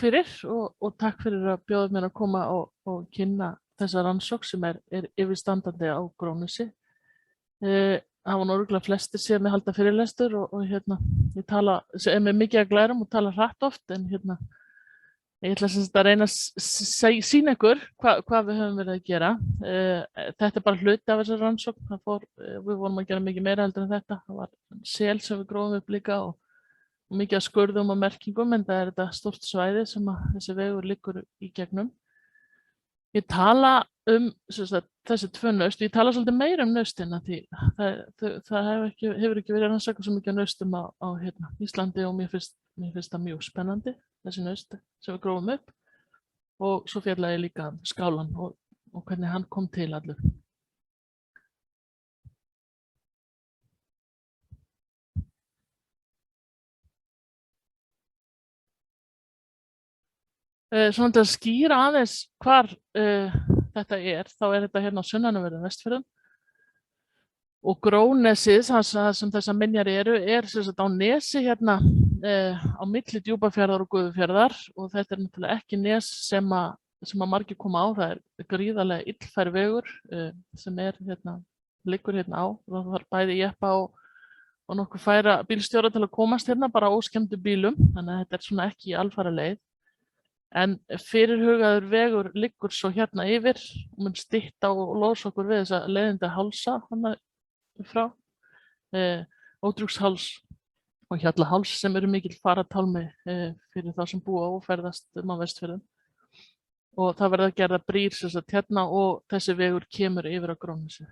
fyrir og takk fyrir að bjóða mér að koma og kynna þessa rannsókn sem er yfirstandandi á Grónesi. Það var örugglega flestir séð mig halda fyrirlestur og ég tala, er með mikið að glærum og tala hratt oft, en ég ætla sem sagt að reyna að sýna ykkur hvað við höfum verið að gera. Þetta er bara hluti af þessari rannsókn. Við vorum að gera mikið meira heldur en þetta. Það var sel sem við grófum upp líka og mikið að skurðum og merkingum, en það er þetta stórt svæði sem þessi vegur liggur í gegnum. Ég tala þessi tvö naust, ég tala svolítið meira naustina því það hefur ekki verið rannsakað svo mikið naustum á Íslandi og mér finnst það mjög spennandi, þessi naust sem við grófum upp, og svo fjallaði ég líka skálan og hvernig hann kom til allur. Svona til að skýra aðeins hvar þetta þá er þetta hérna á sunnanverðum Vestfjörðum, og Grónesið, það sem þessar minjar er sem sagt á nesi hérna á milli Djúpafjarðar og Gufufjarðar, og þetta er náttúrulega ekki nes sem að margir koma á. Það er gríðarlega illfær vegur sem liggur hérna á, og það þarf bæði jeppa og nokkuð færa bílstjóra til að komast hérna bara óskemmdu bílum, þannig að þetta er svona ekki í alfara leið. En fyrirhugaður vegur liggur svo hérna yfir og mun stytta og losa okkur við þessa leiðinda hálsa frá Ódrjúgsháls og Hjallaháls, sem eru mikill faratálmi fyrir þá sem búa og ferðast á Vestfjörðum. Og það verða að gera brýr sem sagt hérna, og þessi vegur kemur yfir á Grónesi.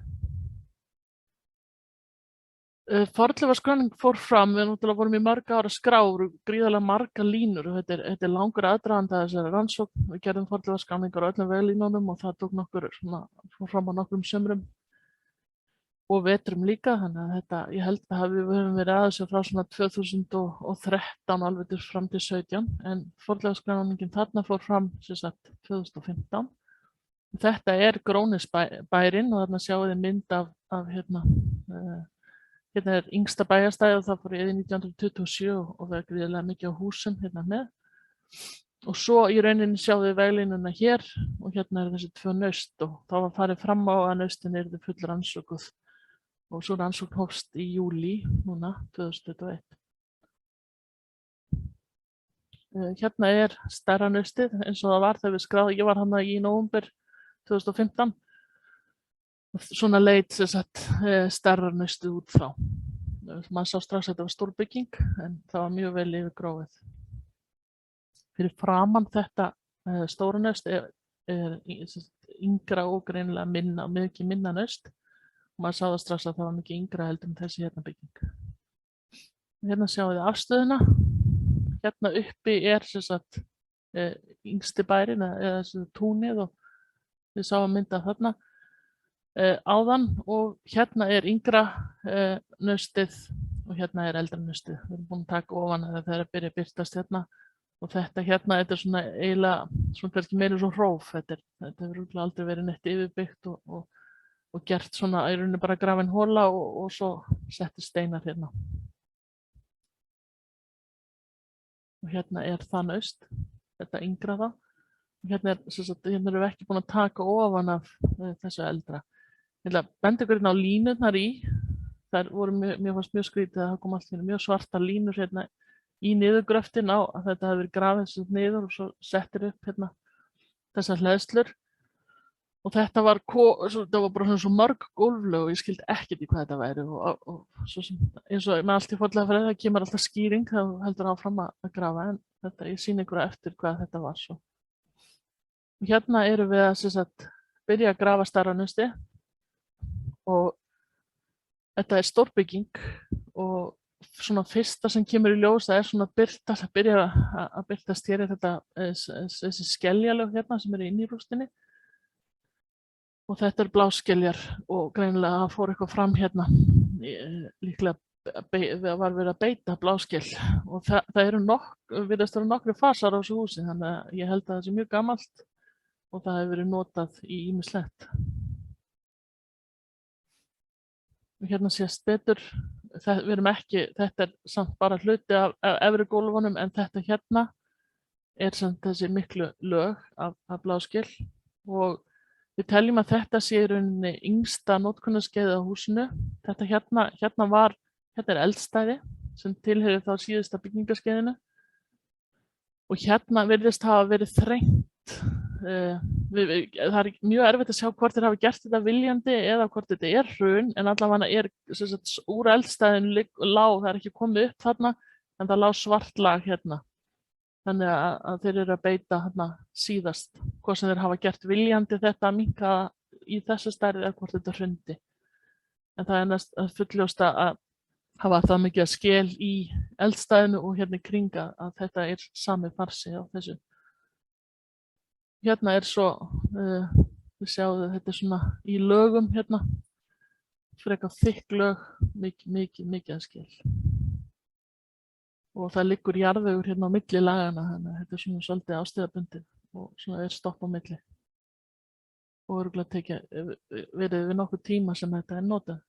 Fornleifaskráning fór fram, við náttúrulega vorum í mörg ára skrá, gríðarlega margar línur, og þetta er langur aðdragandi að þessari rannsókn. Við gerðum fornleifaskráningar á öllum veglínunum og það tók fór fram á nokkrum sumrum og vetrum líka, þannig að ég held að við höfum verið að þessu frá svona 2013 alveg til fram til 17, en fornleifaskráningin þarna fór fram sem sagt 2015. Þetta er Grónesbærinn, og þarna sjáum við mynd af hérna er yngsta bæjarstæði, og það fór í 1927 og það er gríðarlega mikið á húsum hérna með. Og svo í rauninni sjáum við veglínuna hér, og hérna þessi tvö naust, og þá var farið fram á að naustin yrði full rannsökuð, og svo rannsókn hófst í júlí núna 2021. Hérna er stærra naustið eins og það var þegar við skráðum. Ég var hann í nóvember 2015. Svona leit sem sagt stærra naustið út frá. Maður sá strax að þetta var stór bygging, en það var mjög vel yfir grófið. Fyrir framan þetta stóra naust er yngra og greinilega mikið minna naust, og maður sá það strax að það var mikið yngra heldur en þessi hérna bygging. Hérna sjáum við afstöðuna. Hérna uppi er sem sagt yngsti bærinn eða þessi túnið, og við sáum mynda þarna áðan, og hérna er yngra naustið og hérna er eldra naustið. Við erum búin að taka ofan þegar það er að byrja að birtast hérna, og þetta hérna er svona eiginlega svona kannski meira svo hróf. Þetta hefur aldrei verið neitt yfirbyggt og gert svona í rauninni bara grafin hola og svo setti steinar hérna. Og hérna er það naust, þetta yngra þá. Og hérna erum við ekki búin að taka ofan af þessu eldra. Ég ætla að benda ykkur hérna á línurnar í. Þær voru mér fannst mjög skrítið að það kom allt mjög svartar línur hérna í niðurgröftin á að þetta hefði verið grafið niður og svo settir upp hérna þessar hleðslur. Og þetta var bara svo mörg gólflög og ég skildi ekkert í hvað þetta væri, og svo sem eins og með allt í fornleifafræði, það kemur alltaf skýring, þá heldur áfram að grafa, en ég sýni ykkur eftir hvað þetta var svo. Og hérna erum við að sem sagt byrja að grafa stærra nausti, og þetta er stórbygging, og svona fyrsta sem kemur í ljós, það er svona byrja að birtast hér þessi skeljalög hérna sem eru inn í rústinni, og þetta er bláskeljar, og greinilega fór eitthvað fram hérna, líklega var verið að beita bláskel, og það virðast vera nokkrir fasar á þessu húsi, þannig að ég held að það sé mjög gamalt og það hefur verið notað í ýmislegt. Og hérna sést betur, þetta er samt bara hluti af efri gólfunum, en þetta hérna sem þessi miklu lög af bláskel og við teljum að þetta sé í rauninni yngsta notkunarskeiðið á húsinu. Þetta hérna er eldstæði sem tilheyrir þá síðasta byggingaskeiðinu og hérna virðist hafa verið þrengt. Það er mjög erfitt að sjá hvort þeir hafa gert þetta viljandi eða hvort þetta er hrun, en allavega er úr eldstæðinu það er ekki komið upp þarna, en það lá svart lag hérna. Þannig að þeir eru að beita hérna síðast, hvort sem þeir hafa gert viljandi þetta að minnka í þessu stærð eða hvort þetta hrundi. En það er næst að fulljósta að hafa það mikið að skel í eldstæðinu og hérna í kringa að þetta er sami farsi á þessu. Hérna er svo, við sjáum að þetta er svona í lögum hérna, frekar þykk lög, mikið að skel. Og það liggur jarðvegur hérna á milli lagana, þannig að þetta er svona svolítið ástiðabundið og svona er stopp á milli. Og örugglega verið við nokkuð tíma sem þetta er notað.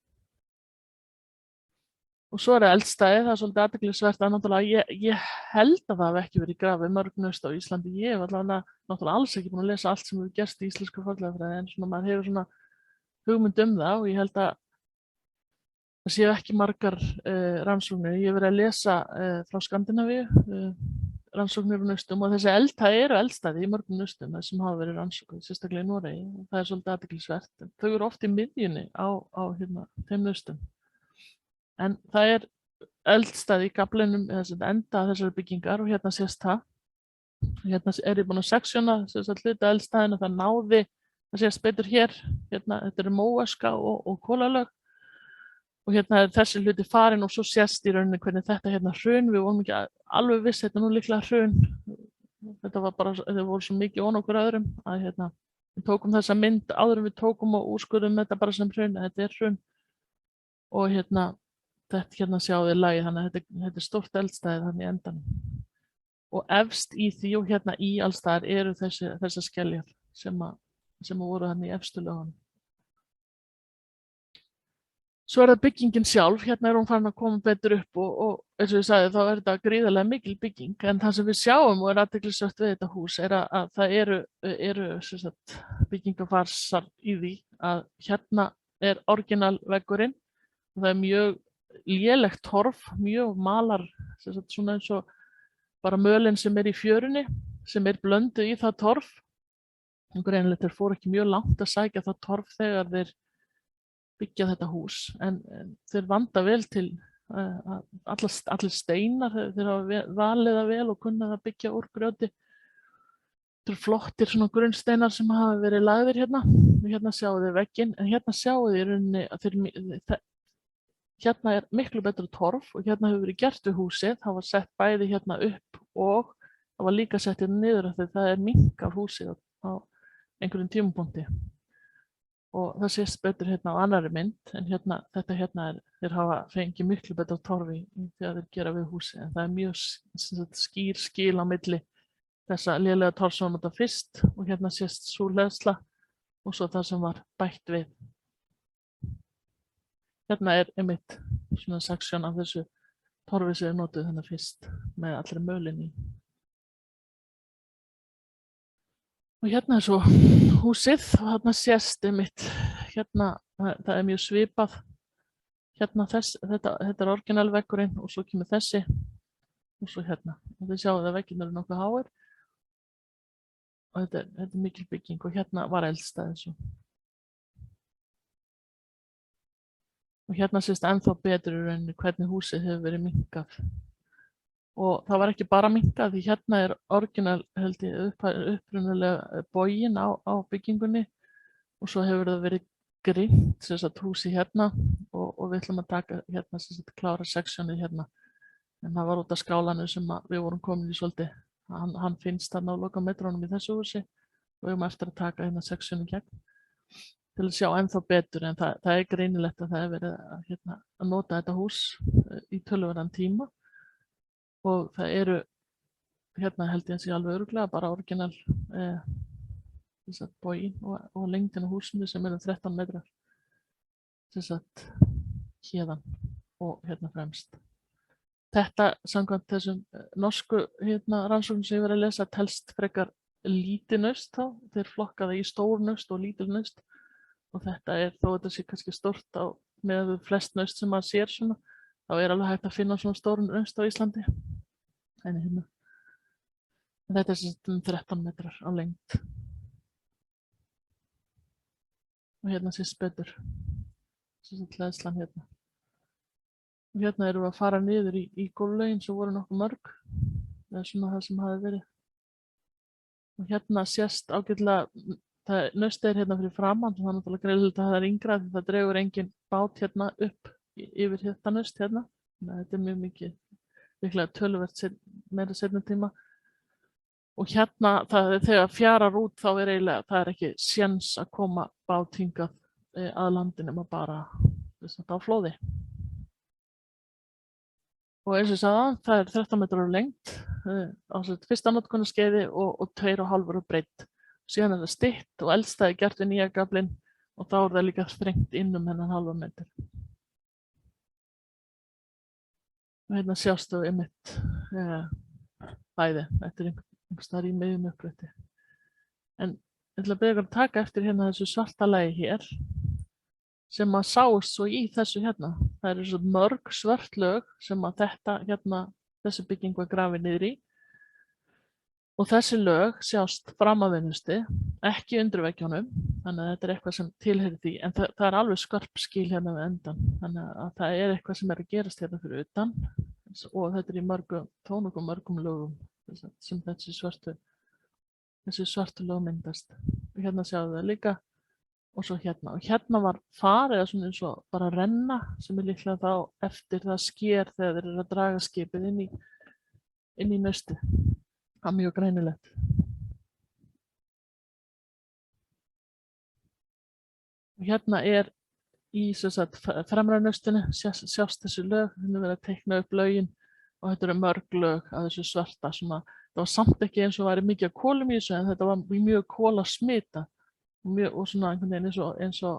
Og svo er það eldstæði, það er svolítið athyglisvert að náttúrulega ég held að það hafi ekki verið grafið mörg naust á Íslandi. Ég hef náttúrulega alls ekki búin að lesa allt sem hefur gerst í íslensku fornleifafræði, en svona maður hefur svona hugmynd það og ég held að það séu ekki margar rannsóknir. Ég hef verið að lesa frá Skandinavíu, rannsóknir á naustum og þessi eldstæði eru eldstæði í mörgum naustum sem hafa verið rannsóknir, sérstaklega í Noregi. Og það er svolítið athyglisvert. Þau eru oft í miðjunni á hérna, þeim naustum. En það er eldstæði í gaflinum eða enda þessari byggingar og hérna sést það. Hérna er ég búin að seksjóna hluta eldstæðinu, það náði, það sést betur hér, hérna, þetta eru móaska og kólalög. Og hérna er þessi hluti farin og svo sést í rauninni hvernig þetta hérna hrun, við vorum ekki alveg viss, þetta er nú líklega hrun. Þetta voru svo mikið ón okkur öðrum að hérna, við tókum þessa mynd áður en við tókum og úrskurðum þetta bara sem hrun, þetta er hrun. Og hérna, þetta hérna sjáum við lagið, þannig að þetta er stórt eldstæði þannig í endanum. Og efst í því og hérna í allstaðar eru þessar skeljar sem voru þannig í efstu lögunum. Svo er það byggingin sjálf, hérna er hún farin að koma betur upp og eins og ég sagði þá er þetta gríðarlega mikil bygging, en það sem við sjáum og er athyglisvert við þetta hús er að það eru byggingafarsar í því að hérna er orginalveggurinn og það er mjög lélegt torf, mjög malar, svona eins og bara mölin sem er í fjörunni, sem er blönduð í það torf. Greinilegt þeir fóru ekki mjög langt að sækja það torf þegar þeir byggja þetta hús, en þeir vanda vel til allir steinar, þeir hafa valið það vel og kunnað að byggja úr grjóti. Þetta eru flottir svona grunnsteinar sem hafa verið lagðir hérna, og hérna sjáu þið vegginn, en hérna sjáu þið í rauninni að hérna er miklu betra torf og hérna hefur verið gert við húsið, það var sett bæði hérna upp og það var líka sett hérna niður af því það er minnkað húsið á einhverjum tímapunkti. Og það sést betur hérna á annarri mynd, en hérna, þetta hérna þeir hafa fengið miklu betra torfi þegar þeir gera við húsi, en það er mjög skýr skil á milli þessa lélega torf sem var notað fyrst og hérna sést sú hleðsla og svo það sem var bætt við. Hérna er einmitt svona seksjón af þessu torfi sem er notuð þarna fyrst með allri mölinni. Og hérna er svo húsið og þarna sést einmitt, hérna, það er mjög svipað, hérna þetta er orginalveggurinn og svo kemur þessi og svo hérna. Og þið sjáu að veggirnir eru nokkuð háir og þetta er mikil bygging og hérna var eldstæðið svo. Og hérna sést ennþá betur í rauninni hvernig húsið hefur verið minnkað. Og það var ekki bara minnkað því hérna er orginal held ég upprunalega boginn á byggingunni og svo hefur það verið grimmt sem sagt húsi hérna og við ætlum að taka hérna sem sagt klára seksjónið hérna. En það var út af skálanum sem við vorum komin í svolítið, hann finnst þarna á lokametrónum í þessu húsi og við erum eftir að taka hérna seksjónið gegn til að sjá ennþá betur, en það er greinilegt að það er verið að nota þetta hús í töluverðan tíma. Og það eru, hérna held ég að sé alveg örugglega bara orginal boginn og lengdin á húsinu sem eru 13 metrar. Sem sagt, héðan og hérna fremst. þetta samkvæmt þessum norsku rannsóknum sem ég var að lesa telst frekar lítið naust þá, þeir flokka það í stór naust og lítil naust og þetta þó þetta sé kannski stórt með flest naust sem maður sér svona, þá alveg hægt að finna svona stór naust á Íslandi. En þetta sem 13 metrar á lengd. Og sést betur, hleðslan hérna. Og erum við að fara niður í gólflögin sem voru nokkuð mörg. Það svona það sem hafi verið. Og sést ágætlega, naustið hérna fyrir framan, það náttúrulega greinilegt að það yngra því það dregur engin bát upp yfir þetta naust hérna. Þetta mjög mikið, líklega töluvert meira seinni tíma. Og þegar fjarar út þá eiginlega, það ekki séns að koma bát hingað að landinu nema bara á flóði. Og eins og ég sagði það 13 metrar á lengd á fyrsta notkunarskeiði og 2,5 á breidd. Síðan það stytt og eldstæði gert við nýja gaflinn og þá það líka þrengt inn þennan halva metr. Og sjástu einmitt bæði, þetta einhvers staðar í miðjum upprétti. En ég ætla að byrja að taka eftir þessu svarta lagi hér sem að sást svo í þessu hérna. Það eru svo mörg svört lög sem að þessi bygging var grafin niður í. Og þessi lög sjást fram af vinnusti, ekki undir veggjónum, þannig að þetta eitthvað sem tilheyrir því. En það alveg skarp skil hérna við endan. Þannig að það eitthvað sem að gerast hérna fyrir utan og þetta í mörgum lögum sem þessi svörtu lög myndast. Og hérna sjáum við líka og svo hérna. Og hérna var farið svona eins og bara renna sem líklega þá eftir það sker þegar þeir eru að draga skipið inn í naustið. Það mjög greinilegt. Og hérna í fremra naustinu sjást þessi lög, þannig verið að teikna upp lögin og þetta eru mörg lög af þessu svarta. Svona, það var samt ekki eins og væri mikið af kolum í þessu en þetta var mjög kolasmita og svona einhvern veginn eins og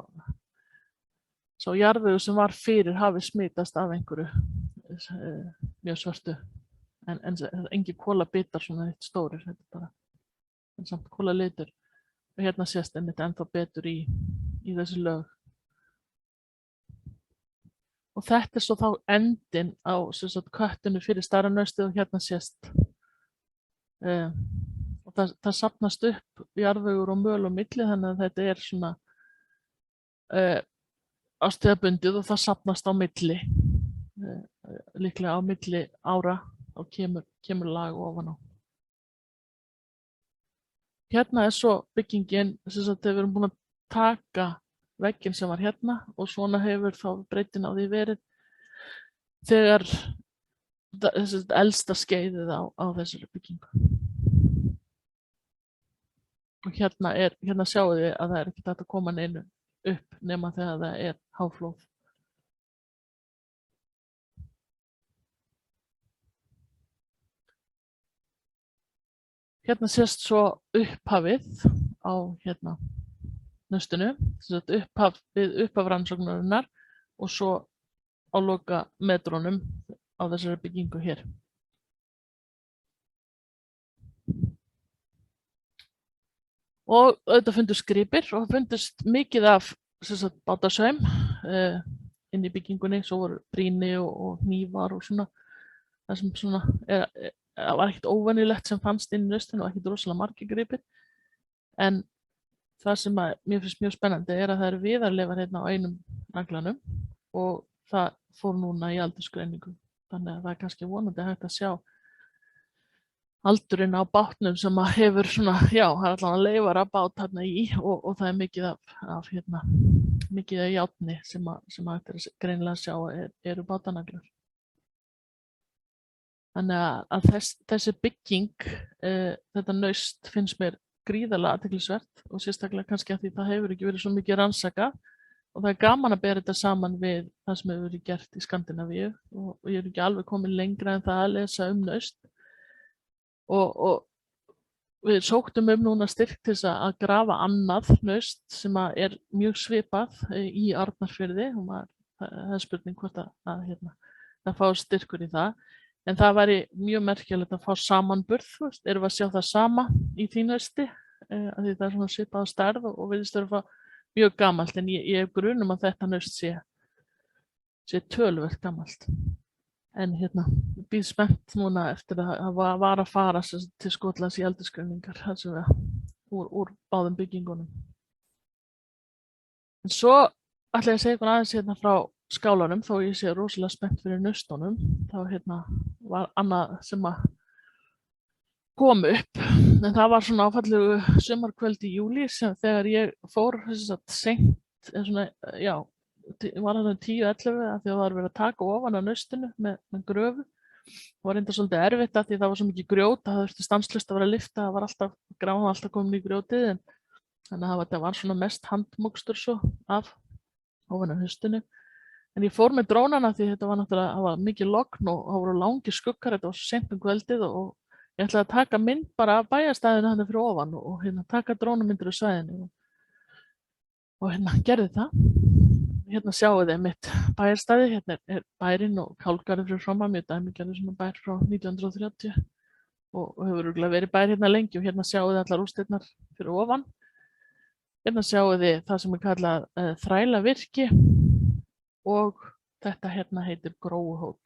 svo jarðvegur sem var fyrir hafi smitast af einhverju mjög svörtu. En engin kolabitar svona eitt stórir, þetta bara en samt kolalitur. Og hérna sést einmitt ennþá betur í þessi lög. Og þetta svo þá endin á köttinu fyrir stærra naustið og hérna sést og það safnast upp jarðvegur og möl og milli þannig að þetta svona árstíðabundið og það safnast á milli líklega á milli ára og kemur lag ofan á. Hérna svo byggingin þegar við erum búin að taka vegginn sem var hérna og svona hefur þá breytin á því verið þegar þessi elsta skeiðið á þessari byggingu. Og hérna sjáum við að það ekki hægt að koma neinu upp nema þegar það háflóð. Hérna sést svo upphafið á naustinu, upphaf rannsóknarinnar og svo á loka metrónum á þessari byggingu hér. Og auðvitað fundust gripir og fundust mikið af bátasaum inn í byggingunni, svo voru brýni og hnífar og svona. Það sem svona var ekkert óvenjulegt sem fannst inn í naustinu og ekkert rosalega margir gripir. En það sem mér finnst mjög spennandi að það eru viðarleifar hérna á einum naglanum og það fór núna í aldursgreiningu. Þannig að það kannski vonandi hægt að sjá aldurinn á bátnum sem hefur svona, það allan leifar af bát hérna í og það mikið af mikið af járni sem hægt að greinilega sjá eru bátanaglar. Þannig að þessi bygging, þetta naust finnst mér gríðarlega athyglisvert og sérstaklega kannski að því það hefur ekki verið svo mikið rannsakað og það gaman að bera þetta saman við það sem hefur verið gert í Skandinavíu og ég ekki alveg komin lengra en það að lesa naust. Og við sóttum núna styrk til þess að grafa annað naust sem mjög svipað í Arnarfirði og það spurning hvort að fá styrkur í það. En það væri mjög merkilegt að fá samanburð, þú veist, erum við að sjá það sama í því nausti, af því það er svona svipað á stærð og virðist vera mjög gamalt, en ég hef grun að þetta naust sé töluvert gamalt. En ég býð spennt núna eftir að var að fara til Skotlands í aldursgreiningar úr báðum byggingunum. En svo ætla ég að segja eitthvað aðeins frá skálanum, þó ég sé rosalega spennt fyrir naustunum. Þá var annað sem að kom upp, en það var svona áfallegu sumarkvöld í júlí þegar ég fór seint, var þarna 10-11 af því að það var verið að taka ofan á naustinu með gröfu. Það var reyndar svolítið erfitt af því það var svo mikið grjót að það þurfti stanslaust að vera að lyfta, það var gráðan alltaf komin í grjótið, þannig að það var svona mest handmokstur svo af ofan á naustinu. En ég fór með drónana því þetta var náttúrulega, það var mikið logn og það voru langir skuggar, þetta var svo seint kvöldið og ég ætlaði að taka mynd bara af bæjarstæðinu hann fyrir ofan og taka drónamyndir á svæðinu og gerði það. Sjáu þið mitt bæjarstæði, er bærinn og Kálgarður fyrir framan, mjög dæmigerður svona bær frá 1930 og hefur örugglega verið bær lengi og sjáu þið allar rústirnar fyrir ofan. Sjáu þið það sem er kallað Þrælavirki og þetta heitir Gróuhóll.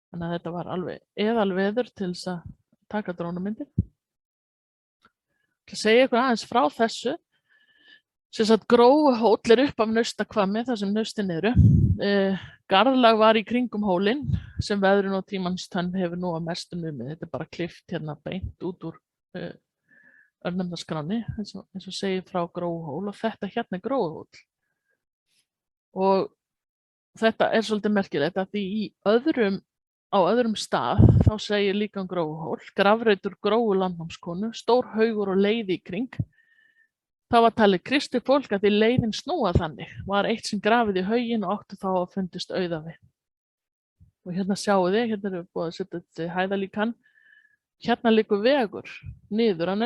Þannig að þetta var alveg eðalveður til þess að taka drónamyndir. Ég ætla að segja ykkur aðeins frá þessu. Gróuhóll er upp af Naustahvammi, þar sem naustin eru. Garðlag var í kringum hólinn sem veðrun og tímans tönn hefur nú að mestu numið. Þetta er bara klippt beint út úr örnefnaskránni, eins og segir frá Gróuhóll, og þetta er Gróuhóll. Og þetta er svolítið merkilegt að því á öðrum stað þá segir líka Gróuhóll, grafreitur Gróu landnámskonu, stór haugur og leiði í kring. Það var talið kristið fólk að því leiðin snúað þannig, var eitt sem grafið í hauginn og áttu þá að fundist auðafi. Og sjáu þið, er við búið að setja þetta hæðalíkan, liggur vegur niður að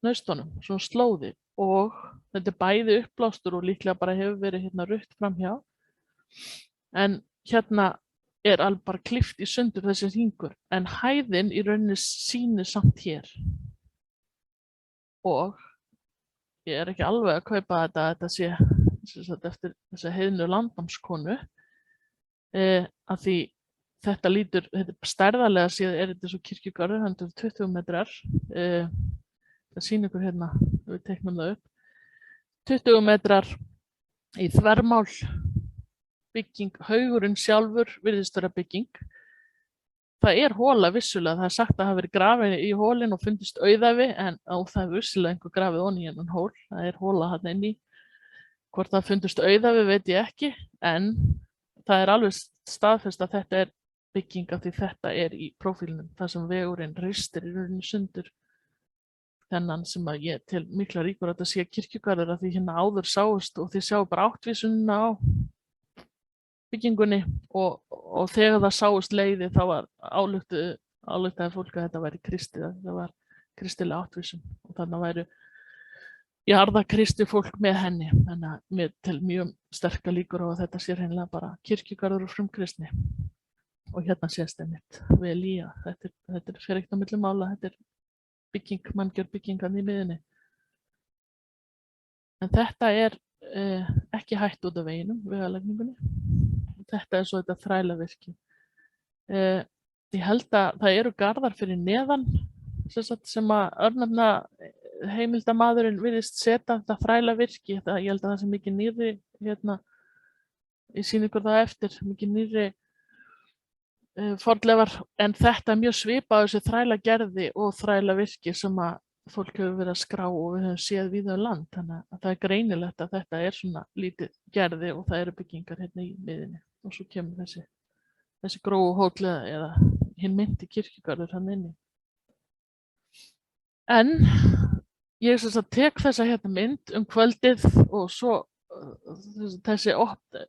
naustunum, svona slóði, og þetta er bæði uppblástur og líklega bara hefur verið rutt framhjá. En er alveg bara klippt í sundur þessi hringur, en hæðin í rauninni sýnir samt hér. Og ég er ekki alveg að kaupa þetta sé eftir þessi heiðnu landnámskonu, af því þetta stærðarlega séð þetta svo kirkjugarður, hann er 20 metrar, það sýnir ykkur við teiknum það upp, 20 metrar í þvermál, bygging, haugurinn sjálfur virðist vera bygging. Það er hóla vissulega, það er sagt að það hafi verið grafið í hólinn og fundist auðæfi, en það er vissulega einhver grafið onni í þennan hól, það er hóla þarna inni. Hvort það fundist auðæfi veit ég ekki, en það er alveg staðfest að þetta er bygging af því þetta er í prófílnum, þar sem vegurinn ristir í rauninni sundur. Þennan sem að ég til mikla ríkur að þetta sé kirkjugarður af því áður sáust og þið sjáu bara áttvísunina á byggingunni og þegar það sáust leiði þá var ályktaði fólk að þetta væri kristið, að þetta var kristileg áttvísun og þannig væri jarðakristið fólk með henni, þannig að mér til mjög sterkar líkur á að þetta sé hreinlega bara kirkjugarður og frumkristni. Og sést einmitt vel í að þetta er fyrir eitt á milli mála, þetta er bygging, manngjörð byggingan í miðunni. En þetta er ekki hætt út af veginum, vegalagningunni. Þetta er svo þetta Þrælavirki. Ég held að það eru garðar fyrir neðan sem að örnefna heimildamaðurinn virðist setja þetta Þrælavirki. Ég held að það sé mikið nýrri, ég sýni ykkur það eftir, mikið nýrri fornleifar, en þetta er mjög svipað þessi Þrælagerði og Þrælavirki sem að fólk hefur verið að skrá og við höfum séð víða um land, þannig að það er greinilegt að þetta er svona lítið gerði og það eru byggingar í miðinni og svo kemur þessi Gróuhóll eða hinn mynti kirkjugarður hann inni. En ég tek þessa mynd kvöldið og svo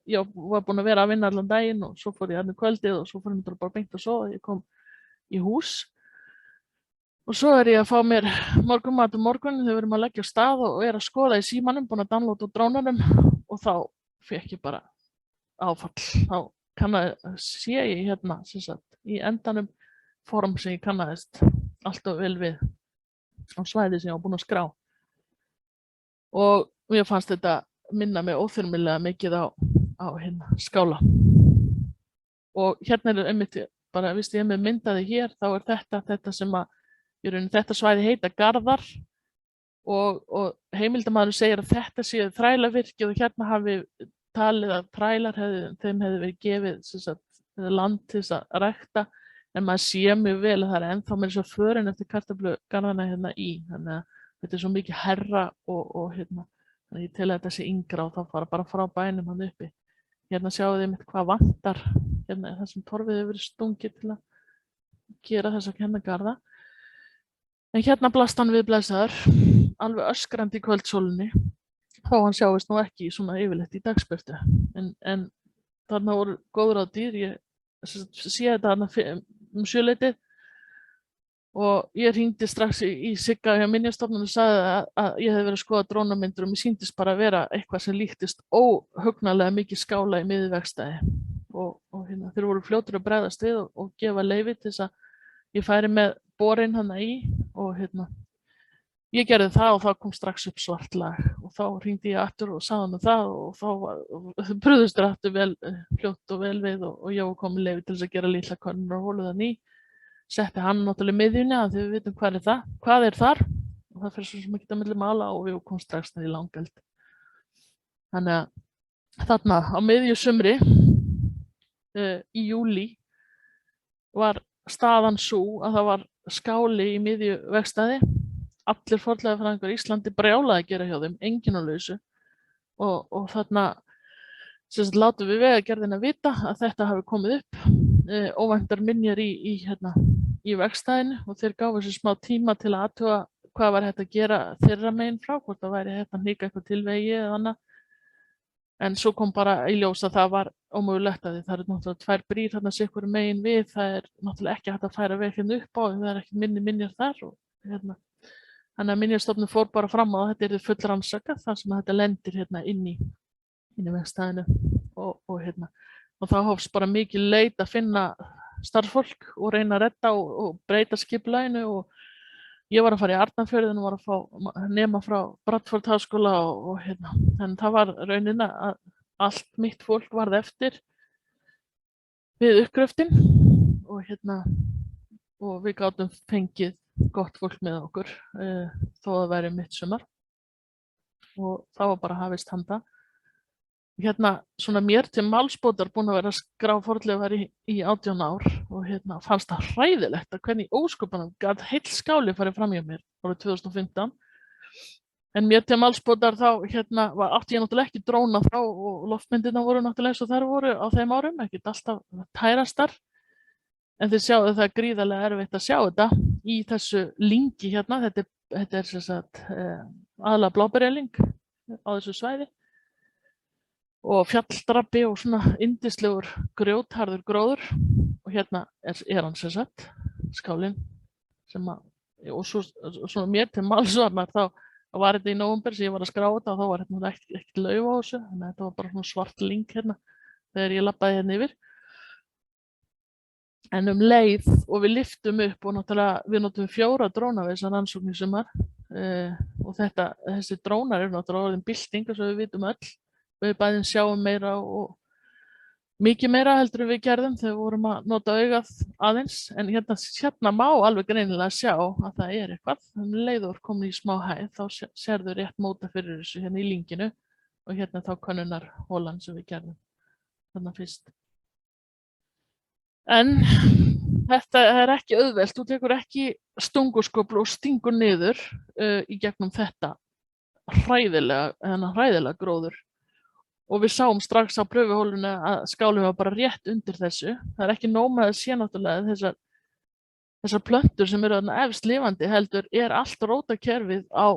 ég var búin að vera að vinna allan daginn og svo fór ég kvöldið og svo fór ég bara beint og svo, ég kom í hús. Og svo ég að fá mér morgunmat morgun þegar við erum að leggja af stað og að skoða í símanum, búin að downloada á drónanum og þá fékk ég bara áfall. Þá sé ég í endanum form sem ég kannaðist alltaf vel við á svæði sem ég var búin að skrá. Og mér fannst þetta minna mig óþyrmilega mikið á skála. Og hérna einmitt bara, víst ég með myndaði hér, þá þetta sem að, í rauninni þetta svæði heita Garðar og heimildamaður segir að þetta séu þrælavirki og hérna hafi talið að þrælar þeim hefði verið gefið land til þess að rækta, en maður sé mjög vel að það er ennþá með þess að förin eftir kartöflugarðana hérna í, þannig að þetta er svo mikið herra og hérna, þannig að ég tel að þetta sé yngra og þá fara bara frá bænum hann uppi. Hérna sjáu þið mitt hvað vantar, hérna er það sem torfið hefur verið stungið til að gera þessa kennagarða. En hérna blast hann við blessaður, alveg öskrandi í kvöldsólinni, þó hann sjáist nú ekki svona yfirleitt í dagsbirtu. En þarna voru góður á dýr, ég sé þetta þarna sjöleytið og ég hringdi strax í Sigga hjá Minjastofnun og sagði að ég hefði verið að skoða drónamyndir og mér sýndist bara að vera eitthvað sem líktist óhugnalega mikið skála í miðvegstæði. Og hérna, þeir voru fljótur að bregðast við og gefa leyfi til þess að ég færi með borinn hana í og hérna, ég gerði það og þá kom strax upp svart lag og þá hringdi ég aftur og sagði hann það og þá brugðust þeir aftur vel fljótt og vel við og ég var komið leyfi til þess að gera litla könnur og hólu þann í. Setti hann náttúrulega í miðjunni að við vitum hvað er þar og það fyrir svo sem ekki að milli mála og við komum strax niður í Langeld. Þannig að þarna á miðju sumri í júlí var staðan sú að það var skáli í miðju vegstæði, allir fornleifafræðingar í Íslandi brjálaði að gera hjá þeim, enginn á lausu og þarna látum við Vegagerðina vita að þetta hafi komið upp, óvæntar minjar í vegstæðinu og þeir gáfu sér smá tíma til að athuga hvað var hægt að gera þeirra megin frá, hvort það væri hægt að hnika eitthvað til vegi eða annað. En svo kom bara í ljós að það var ómögulegt að það eru náttúrulega 2 brýr þarna sikkur megin við, það er náttúrulega ekki hægt að færa veg hérna upp á, það er ekki minjar þar og hérna. Þannig að Minjastofnun fór bara fram á að þetta yrði fullrannsakað þar sem þetta lendir hérna inn í vegstæðinu og þá hófst bara mikil leit að finna starfsfólk og reyna að redda og breyta skipulaginu og ég var að fara í Arnarfjörðinn og var að fá nema frá Bradford háskóla og hérna, þannig það var raunin að allt mitt fólk varð eftir við uppgröftin og hérna og við gátum fengið gott fólk með okkur þó að það væri mitt sumar og það var bara hafist handa. Hérna svona mér til málsbótar búin að vera að skrá fornleifar í 18 ár og hérna fannst það hræðilegt að hvernig ósköpunum gat heill skáli farið fram hjá mér árið 2015. En mér til málsbótar þá hérna átti ég náttúrulega ekki dróna þá og loftmyndirnar voru náttúrulega eins og þær voru á þeim árum, ekkert alltaf tærastar. En þið sjáu það er gríðarlega erfitt að sjá þetta í þessu lingi hérna, þetta er sem sagt aðalega bláberjalyng á þessu svæði. Og fjalldrapi og svona yndislegur grjótharður gróður og hérna er hann sem sagt, skálinn sem að, og svo svona mér til málsvarnar þá var þetta í nóvember sem ég var að skrá þetta og þá var hérna ekkert lauf á þessu, þannig að þetta var bara svona svart lyng hérna þegar ég labbaði hérna yfir. En leið og við lyftum upp og náttúrulega við notum 4 dróna við þessar rannsóknir í sumar og þessi drónar eru náttúrulega orðin bylting eins og við vitum öll. Við bæðin sjáum meira og mikið meira heldur við gerðum þegar við vorum að nota augað aðeins en hérna má alveg greinilega sjá að það er eitthvað. Þannig leiður komin í smá hæð þá sérðu rétt móta fyrir þessu hérna í linginu og hérna þá könnunar hólan sem við gerðum þarna fyrst. En þetta er ekki auðvelt, þú tekur ekki stungurskóflu og stingur niður í gegnum þetta hræðilega gróður. Og við sáum strax á pröfuhólinu að skálinn var bara rétt undir þessu. Það er ekki nóg með að sé náttúrulega þessar plöntur sem eru þarna efst lifandi heldur er allt rótakerfið á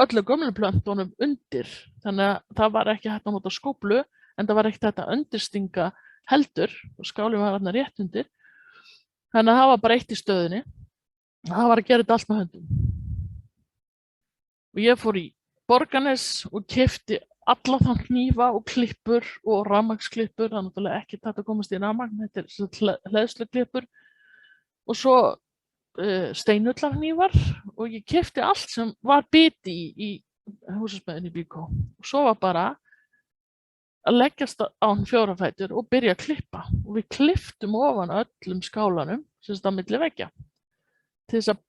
öllu gömlu plöntunum undir. Þannig að það var ekki hægt að nota skóflu en það var ekki hægt að undirstinga heldur og skálinn var þarna rétt undir. Þannig að það var bara eitt í stöðunni. Það var að gera þetta allt með höndum. Og ég fór í Borgarnes og keypti alla þá hnífa og klippur og rafmagnsklippur, það er náttúrulega ekki hægt að komast í rafmagn, þetta er sem sagt hleðsluklippur og svo steinullarhnífar og ég keypti allt sem var biti í húsasmiðjunni í Byko. Og svo var bara að leggjast á hann 4 fætur og byrja að klippa og við klipptum ofan öllum skálanum sem sagt á milli veggja. Til þess að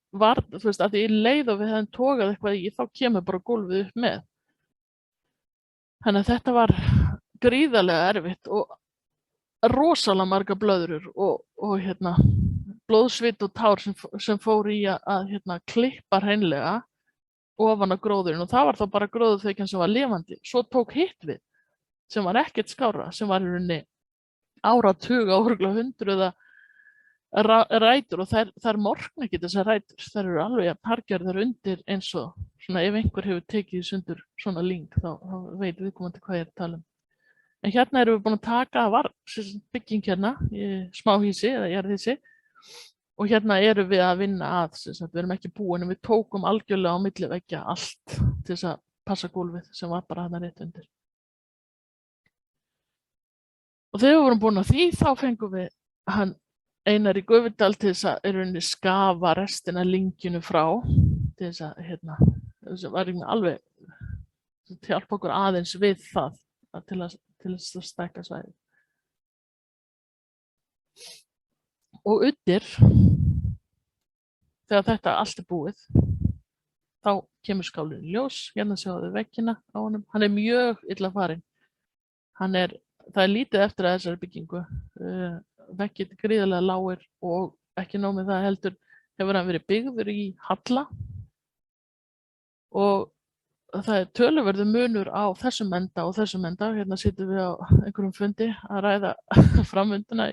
þú veist, að því í leið og við hefðum togað eitthvað í, þá kemur bara gólfið upp með. Þannig að þetta var gríðarlega erfitt og rosalega marga blöðrur og blóðsvit og tár sem fór í að klippa hreinlega ofan á gróðurinn og það var þá bara gróðurþekjan sem var lifandi. Svo tók hitt við sem var ekkert skárra, sem var í rauninni áratuga, örugglega hundruða rætur og þær morgna ekki þessar rætur, þær eru alveg harðgerðar undir eins og svona ef einhver hefur tekið í sundur svona lyng þá veit viðkomandi hvað ég er að tala um. En hérna erum við búin að taka, það var bygging hérna í smáhýsi eða jarðhýsi og hérna erum við að vinna að, við erum ekki búin en við tókum algjörlega á milli veggja allt til þess að passa gólfið sem var bara þarna rétt undir. Og þegar við vorum búin að því þá fengum við hann Einar í Gufudal til þess að í rauninni skafa restina lyngjunu frá til þess að þess var alveg til hjálpa okkur aðeins við það til þess að stækka svæðið. Og undir þegar þetta allt er búið þá kemur skálinn í ljós, hérna sjáðu veggina á honum, hann er mjög illa farinn. Það er lítið eftir að þessari byggingu. Veggir gríðarlega lágir og ekki nóg með það heldur hefur hann verið byggður í halla og það er töluverður munur á þessum enda og þessum enda. Hérna sitjum við á einhverjum fundi að ræða framvinduna,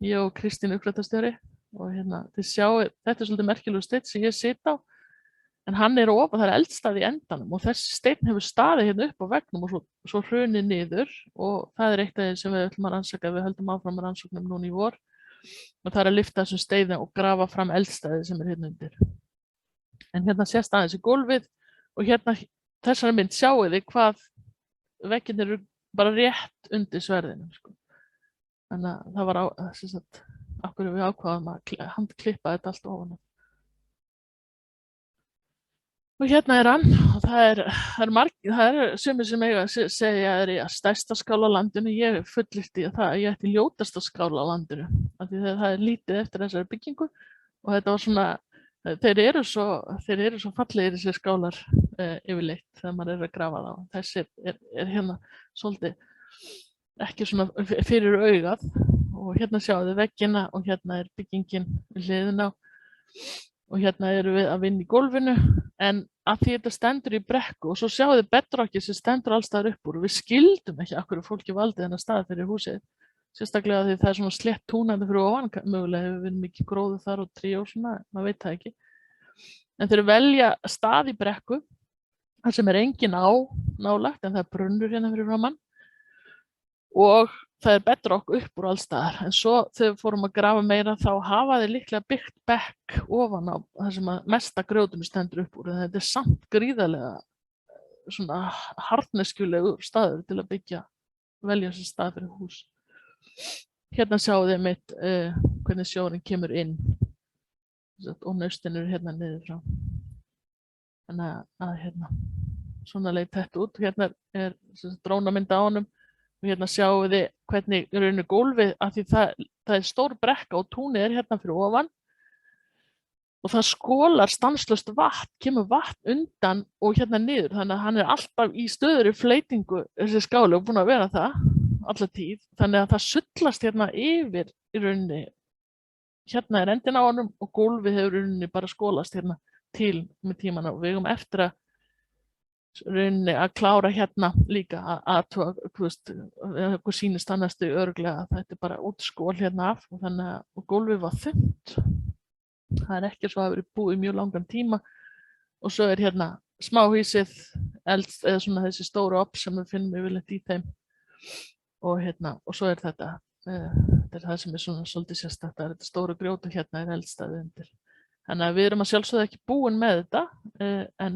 ég og Kristín uppfrættastjóri og þið sjáu, þetta er svolítið merkilegur steinn sem ég sit á en hann er ofan, það er eldstæði í endanum og þessi steinn hefur staðið hérna upp á veggnum og svo hrunið niður og það er eitt af því sem við ætlum að rannsaka, við höldum áfram með rannsóknum núna í vor og það er að lyfta þessum steini og grafa fram eldstæði sem er hérna undir. En hérna sést aðeins í gólfið og hérna þessari mynd sjáu þið hvað veggirnir eru bara rétt undir sverðinu. Þannig að það var okkur við ákváðum að handklippa þetta allt ofan. Og hérna er hann og það er sumir sem eiga að segja að það er stærsta skála á landinu, ég fullyrti að ég ætti ljótasta skála á landinu af því það er lítið eftir þessari byggingu og þetta var svona, þeir eru svo fallegir þessir skálar yfirleitt þegar maður er að grafa þá. Þessi er hérna svolítið ekki svona fyrir augað og hérna sjáum við veggina og hérna er byggingin við hliðina og hérna erum við að vinna í gólfinu en að því þetta stendur í brekku og svo sjáum við bedrockið sem stendur allstaðar upp úr og við skildum ekki af hverju fólki valdi þennan stað fyrir húsið, sérstaklega því það er svona slétt túnandi fyrir ofan, mögulega hefur við mikið gróðu þar og tré og svona, maður veit það ekki. En þeir velja stað í brekku þar sem er engin nálagt en það er brunnur hérna fyrir framan og það er bedrock upp úr allstaðar en svo þegar við fórum að grafa meira þá hafa þeir líklega byggt bekk ofan á það sem að mesta grjótinu stendur upp úr en þetta er samt gríðarlega svona harðneskjulegur staður til að velja sér stað fyrir hús. Hérna sjáum þið mitt hvernig sjórinn kemur inn og naustin eru hérna niður frá. Þannig að svona leit þetta út. Hérna er drónamynd á honum og hérna sjáum við hvernig raunir gólfið af því það er stór brekka og túnið er hérna fyrir ofan og það skólar stanslaust vatn, kemur vatn undan og hérna niður þannig að hann er alltaf í stöðuri fleytingu þessi skáli og búin að vera það alla tíð þannig að það sullast hérna yfir í rauninni. Hérna er endin á honum og gólfið hefur rauninni bara skólast hérna til með tímann og við eftir að rauninni að klára hérna líka að eitthvað sýnist annastu örugglega að þetta er bara útskól hérna af og þannig að gólfið var þunnt. Það er ekki svo að hafa verið búið mjög langan tíma og svo er hérna smáhýsið eða svona þessi stóru opp sem við finnum yfirleitt í þeim og svo er þetta það sem er svona svolítið sérstakt að þetta stóru grjótu hérna er eldstæði undir. Þannig að við erum að sjálfsögðu ekki búin með þetta en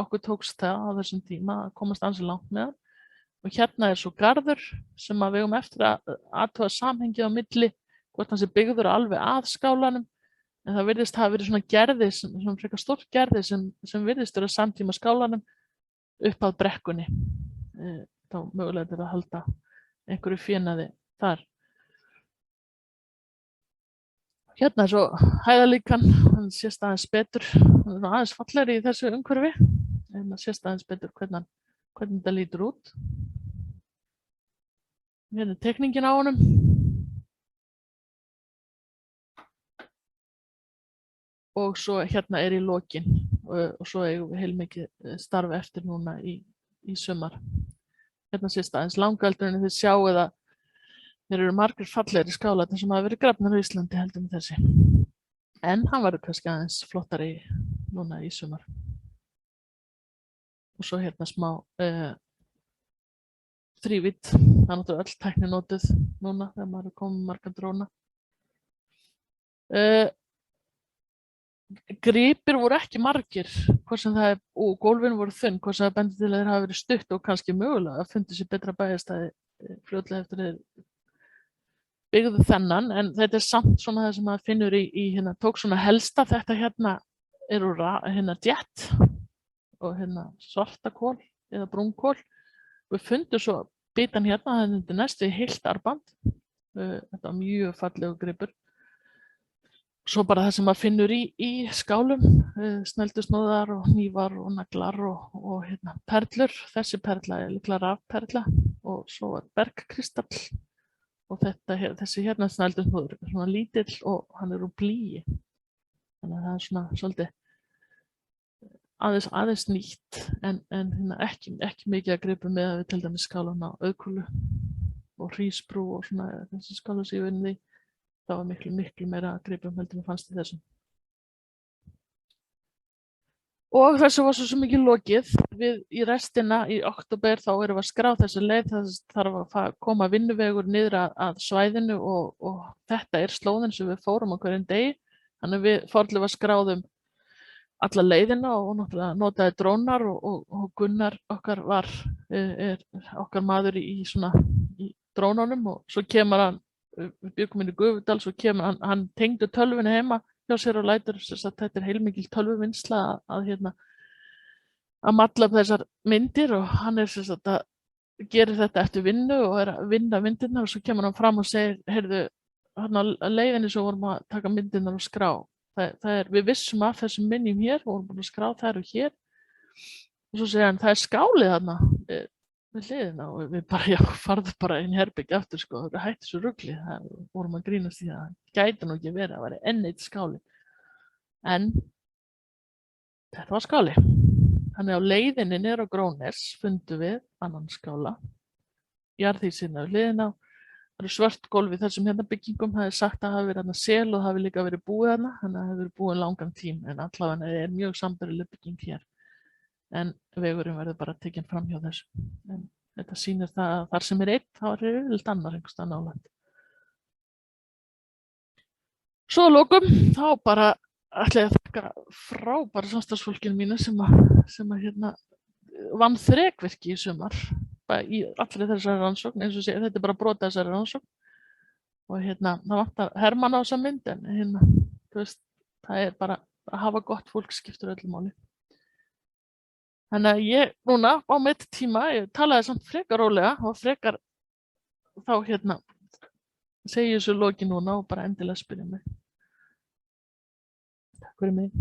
okkur tókst það á þessum tíma að komast ansi langt með það. og hérna svo garður sem við eigum eftir að athuga samhengið á milli, hvort hann sé byggður alveg að skálanum, en það virðist hafa verið svona gerði, svona frekar stórt gerði sem virðist vera samtíma skálanum upp að brekkunni. Þá mögulega til að halda einhverju fénaði þar. Hérna svo hæðalíkan, hann sést aðeins betur, hann er aðeins fallegri í þessu umhverfi, en það sést aðeins betur hvernig þetta lítur út. Hérna teikningin á honum. Og svo hérna í lokin, og svo eigum við heilmikið starf eftir núna í sumar. Hérna sést aðeins langöldurinn, þið sjáuð að þeir eru margir fallegri skálarnir sem hafa verið grafnir á Íslandi heldur með þessi. En hann verður kannski aðeins flottari núna í sumar. Og svo hérna smá þrívídd, það er náttúrulega öll tækni notuð núna þegar maður er komið marga dróna. Gripir voru ekki margir, hvort sem það og gólfin voru þunn, hvort sem það bendir til að þeir hafa verið stutt og kannski mögulega að fundi sér betra bæjarstæði fljótlega eftir þeir byggðu þennan, en þetta samt svona það sem maður finnur í hérna, tók svona helsta, þetta hérna úr hérna djett og hérna svartakól eða brúnkól. Við fundum svo bitan hérna, þetta næstu heilt arband, þetta var mjög fallegu gripur. Svo bara það sem maður finnur í skálum, sneldusnúðar og hnífar og naglar og hérna perlur, þessi perla er líklega rafperla og svo er bergkristall. Og þessi hérna sneldusnúður er svona lítill og hann er úr blýi. Þannig að það er svona svolítið aðeins nýtt, en hérna ekki mikið að gripa með að við til dæmis skálan á Auðkúlu og Hrísbrú og svona þessi skála sem ég vinni í. Það var miklu meira að gripa heldur mér fannst í þessum. Og þessu var svo mikið lokið, við í restina í október þá erum við að skrá þessa leið, það þarf að koma vinnuvegur niður að svæðinu og þetta er slóðin sem við fórum á hverjum degi, þannig við fornlega skráðum alla leiðina og náttúrulega notaði drónar og Gunnar okkar er okkar maður í drónunum og svo kemur hann, við byggum inn í Gufudal, svo kemur hann tengdi tölvunni heima hjá sér og lætur þetta er heilmikil tölvuvinnsla að malla upp þessar myndir og hann gerir þetta eftir vinnu og er að vinna myndirnar og svo kemur hann fram og segir, heyrðu, hann á leiðinni svo vorum að taka myndirnar og skrá. Við vissum af þessum minnjum hér og vorum búin að skrá þær og hér og svo segir hann, það er skálið þarna við hliðina og við bara, farðu bara inn í herbergi aftur sko, það hætti svo rugli, það vorum að grínast í það, gæti nú ekki verið, það væri enn eitt skáli. En þetta var skáli. Þannig á leiðinni niður á Grónnes fundum við annan skála, jarðhýsina við hliðina, það eru svört gólf í þessum hérna byggingum, það er sagt að það hafi verið þarna sel og það hafi líka verið búið þarna, þannig að það hafi verið búið langan tím, en allavega er mjög sambærileg bygging hér. En vegurinn verður bara tekinn fram hjá þessu. En þetta sýnir það að þar sem er einn, þá er yfirleitt annar einhvers staðar nálægt. Svo að lokum, þá bara ætla ég að þakka frábæra samstarfsfólkinu mínu sem hérna vann þrekvirki í sumar, bara í allri þessari rannsókn, eins og sé, þetta er bara brot af þessari rannsókn. Og hérna, það vantar Hermann á þessa mynd, en hérna, þú veist, það er bara að hafa gott fólk skiptir öllu máli. Þannig að ég núna á mitt tíma, ég talaði samt frekar rólega og frekar þá hérna segi ég þessu loki núna og bara endilega spyrja mig. Takk fyrir mig.